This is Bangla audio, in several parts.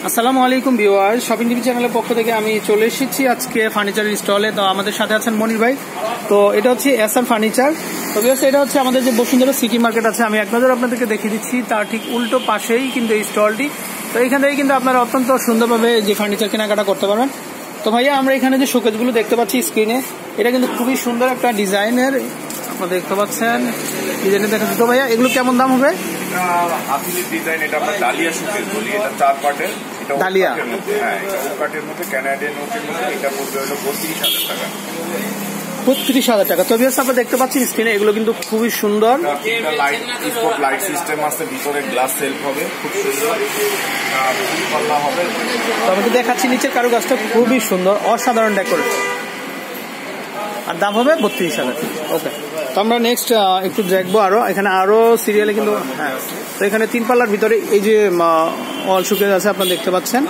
আসসালামু আলাইকুম ভিউয়ার্স, শপিং টিভি চ্যানেলের পক্ষ থেকে আমি চলে এসেছি আজকে ফার্নিচারের স্টলে। তো আমাদের সাথে আছেন মনির ভাই। তো এটা হচ্ছে এসআর ফার্নিচার। তো ভিউয়ার্স, এটা হচ্ছে আমাদের যে বসুন্ধরা সিটি মার্কেট আছে, আমি এক নজর আপনাদেরকে দেখিয়ে দিচ্ছি, তার ঠিক উল্টো পাশেই কিন্তু এই স্টলটি। তো এখান থেকে কিন্তু আপনারা অত্যন্ত সুন্দরভাবে যে ফার্নিচার কেনাকাটা করতে পারবেন। তো ভাইয়া, আমরা এখানে যে শোকেসগুলো দেখতে পাচ্ছি স্ক্রিনে, এটা কিন্তু খুবই সুন্দর একটা ডিজাইনের, আপনারা দেখতে পাচ্ছেন ডিজাইনে দেখা যাচ্ছে। তো ভাইয়া, এগুলো কেমন দাম হবে? হাতিলের ডিজাইন, এটা আমরা ডালিয়া শোকেস বলি। এটা 4 পার্টের, এটা ডালিয়া, হ্যাঁ, এটা ওকাটের মধ্যে, কানাডিয়ান ওকের মধ্যে। এটা পড়বে হলো 32,000 টাকা। 32,000 টাকা। তো ভিউয়ার্স, আপনারা দেখতে পাচ্ছেন স্ক্রিনে, এগুলো কিন্তু খুবই সুন্দর। এটা লাইট স্পট লাইট সিস্টেম আছে, ভিতরে গ্লাস সেলফ হবে, খুব সুন্দর পাল্লা হবে। তো আমি দেখাচ্ছি, নিচের কারুকাজটা খুবই সুন্দর, অসাধারণ ডেকোরেট, আর দাম হবে 32,000। ওকে, তো আমরা নেক্সট একটু দেখবো আরো, এখানে আরো সিরিয়ালে কিন্তু, হ্যাঁ। তো এখানে 3 পাল্লার ভিতরে এই যে অল শোকেস আছে, আপনারা দেখতে পাচ্ছেন।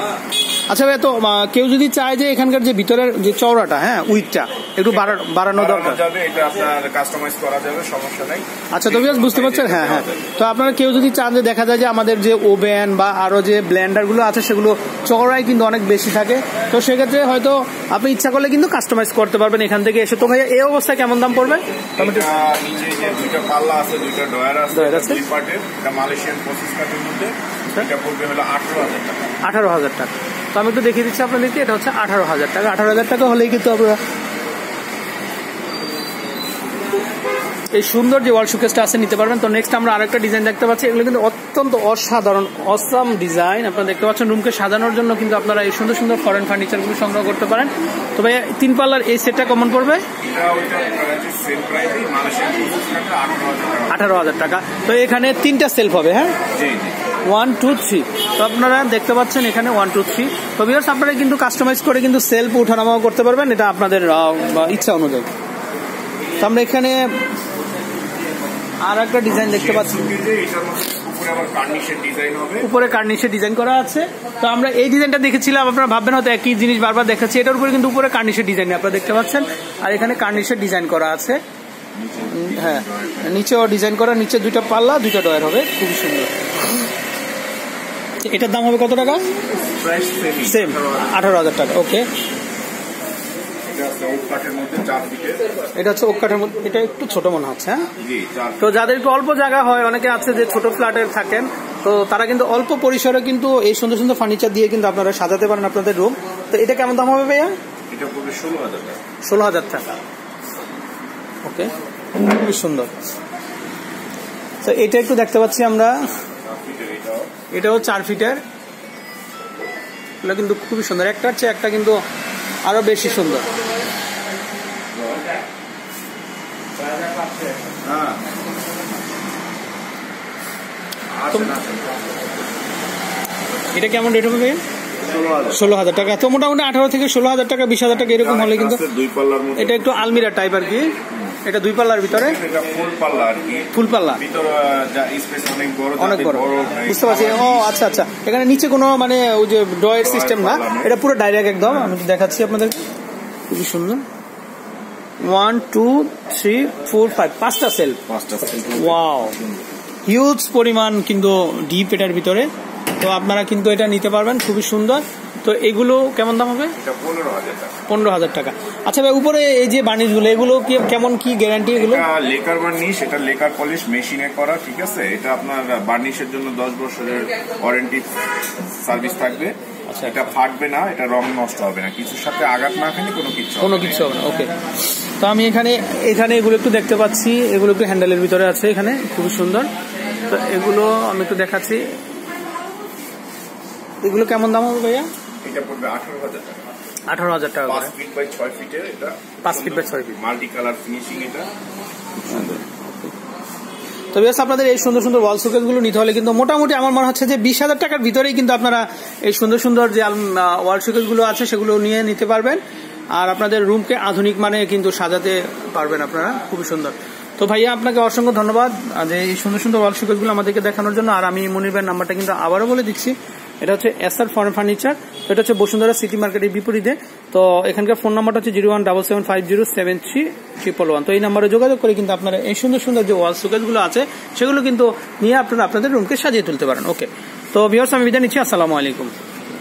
আচ্ছা ভাই, তো কেউ যদি চায় যে এখানকার যে ভিতরের যে চওড়াটা, হ্যাঁ, উইথটা একটু বাড়ানো দরকার, এটা আপনার কাস্টমাইজ করা যাবে, সমস্যা নাই। আচ্ছা, তো বুঝতে পারছেন, হ্যাঁ হ্যাঁ। তো আপনারা কেউ যদি চান যে, দেখা যায় যে আমাদের যে ওভেন বা আরো যে ব্লেন্ডার গুলো আছে, সেগুলো চওড়াই কিন্তু অনেক বেশি থাকে, তো সেক্ষেত্রে হয়তো আপনি ইচ্ছা করলে কিন্তু কাস্টমাইজ করতে পারবেন এখান থেকে এসে। তো ভাই, এই অবস্থায় কেমন দাম পড়বে? নিচে যে 2টা পাল্লা আছে, 2টা ডয়ার আছে, দুই পার্টের, এটা মালয়েশিয়ান প্রসেস কাঠের মধ্যে। এটা পড়বে হলো 18,000 টাকা। 18,000 টাকা। তো আমি একটু দেখিয়ে দিচ্ছি আপনাদেরকে, এটা হচ্ছে 18,000 টাকা। 18,000 টাকা হলেই কিন্তু আপনারা এই সুন্দর যে ওয়াল শোকেসটা আছে নিতে পারবেন। তো নেক্সট আমরা আরেকটা ডিজাইন দেখতে পাচ্ছি, এগুলো কিন্তু অত্যন্ত অসাধারণ অসাম ডিজাইন। আপনারা দেখতে পাচ্ছেন, রুমকে সাজানোর জন্য কিন্তু আপনারা এই সুন্দর সুন্দর ফরেন ফার্নিচারগুলো সংগ্রহ করতে পারেন। তো ভাই, 3 পাল্লার এই সেটটা কেমন পড়বে? 18,000 টাকা। তো এখানে 3টা সেলফ হবে, হ্যাঁ, 1 2 3। তো আপনারা দেখতে পাচ্ছেন এখানে 1 2 3। তো ভিউয়ার্স, আপনারা কিন্তু কাস্টমাইজ করে কিন্তু সেলফ উঠানামাও করতে পারবেন, এটা আপনাদের ইচ্ছা অনুযায়ী। তো আমরা এখানে আর একটা ডিজাইন দেখতে পাচ্ছি, উপরে কার্নিশের ডিজাইন করা আছে। তো আমরা এই ডিজাইনটা দেখেছিলাম, আপনারা ভাববেন হয়তো একই জিনিস বারবার দেখাচ্ছি, এটার উপরে কিন্তু উপরে কার্নিশের ডিজাইন আপনারা দেখতে পাচ্ছেন, আর এখানে কার্নিশের ডিজাইন করা আছে, হ্যাঁ, নিচেও ডিজাইন করা, নিচে 2টা পাল্লা 2টা ডয়ার হবে, খুবই সুন্দর। এটার দাম হবে কত টাকা? সেম 18,000 টাকা। ওকে, এটা হচ্ছে ওক কাঠের মধ্যে, এটা একটু ছোট মনে হচ্ছে, হ্যাঁ। তো যাদের একটু অল্প জায়গা হয়, অনেকে আছে যে ছোট ফ্ল্যাটে থাকেন, তো তারা কিন্তু অল্প পরিসরে কিন্তু এই সুন্দর সুন্দর ফার্নিচার দিয়ে কিন্তু আপনারা সাজাতে পারেন আপনাদের রুম। তো এটা কেমন দাম হবে ভাইয়া? এটা পড়বে 16,000 টাকা। 16,000 টাকা। ওকে, খুবই সুন্দর। তো এটা একটু দেখতে পাচ্ছি আমরা, এটাও 4 ফিটের, এগুলো কিন্তু খুবই সুন্দর, একটার চেয়ে একটা কিন্তু আরো বেশি সুন্দর। এটা কেমন রেট হবে? 16,000 টাকা। তো মোটামুটি 18 থেকে 16,000 টাকা, 20,000 টাকা এরকম হলে কিন্তু এটা একটু আলমিরা টাইপ আর কি। এটা 2 পাল্লার ভিতরে, ফুল পাল্লা, অনেক বড়, বুঝতে পারছি। ও আচ্ছা আচ্ছা, এখানে নিচে কোনো মানে ওই যে ড্রয়ের সিস্টেম না, এটা পুরো ডাইরেক্ট একদম। আমি দেখাচ্ছি আপনাদের, খুবই সুন্দর। 1 2 3 4 5, 5টা সেলফ। ওয়াও, হিউজ পরিমাণ কিন্তু ডিপ এটার ভিতরে। তো আপনারা কিন্তু এটা নিতে পারবেন, খুবই সুন্দর। তো এগুলো কেমন দাম হবে? 15,000 টাকা। আচ্ছা ভাই, উপরে এই যে বার্নিশগুলো, এগুলো কেমন কি গ্যারান্টি? এগুলো লেকার বার্নিশ, এটা লেকার পলিশ মেশিনে করা, ঠিক আছে। এটা আপনার বার্নিশের জন্য 10 বছরের ওয়ারেন্টি সার্ভিস থাকবে। আচ্ছা, এটা ফাটবে না, এটা রং নষ্ট হবে না, কিছুর সাথে আঘাত না খেলে কোনো কিছু হবে না। ওকে, তো আমি এখানে এগুলো একটু দেখতে পাচ্ছি, এগুলো একটু হ্যান্ডেলের ভিতরে আছে, এখানে খুবই সুন্দর। তো এগুলো আমি একটু দেখাচ্ছি, এগুলো কেমন দাম হবে ভাইয়া? এটা পড়বে 18,000 টাকা। 18,000 টাকা। 5 ফিট বাই 6 ফিটের, এটা 5 feet by 6 feet, multi colour finishing, এটা সুন্দর। তো বেশ, আপনাদের এই সুন্দর সুন্দর ওয়াল শোকেস গুলো নিতে হলে কিন্তু মোটামুটি আমার মনে হচ্ছে যে 20,000 টাকার ভিতরেই কিন্তু আপনারা এই সুন্দর সুন্দর যে ওয়াল শোকেস গুলো আছে সেগুলো নিয়ে নিতে পারবেন, আর আপনাদের রুমকে আধুনিক মানে কিন্তু সাজাতে পারবেন আপনারা, খুবই সুন্দর। তো ভাইয়া, আপনাকে অসংখ্য ধন্যবাদ যে এই সুন্দর সুন্দর ওয়াল শোকেস গুলো আমাদেরকে দেখানোর জন্য। আর আমি মনির ভাইয়ের নাম্বারটা কিন্তু আবারও বলে দিচ্ছি, এটা হচ্ছে এসআর ফরেন ফার্নিচার। তো এটা হচ্ছে বসুন্ধরা সিটি মার্কেটের বিপরীতে। তো এখানকার ফোন নাম্বারটা হচ্ছে 0177507311। তো এই নাম্বারে যোগাযোগ করে কিন্তু আপনারা এই সুন্দর সুন্দর যে ওয়াল শোকেস গুলো আছে সেগুলো কিন্তু নিয়ে আপনারা আপনাদের রুমকে সাজিয়ে তুলতে পারেন। ওকে, তো ভিউয়ার্স, আমি বিদায় নিচ্ছি। আসসালামু আলাইকুম।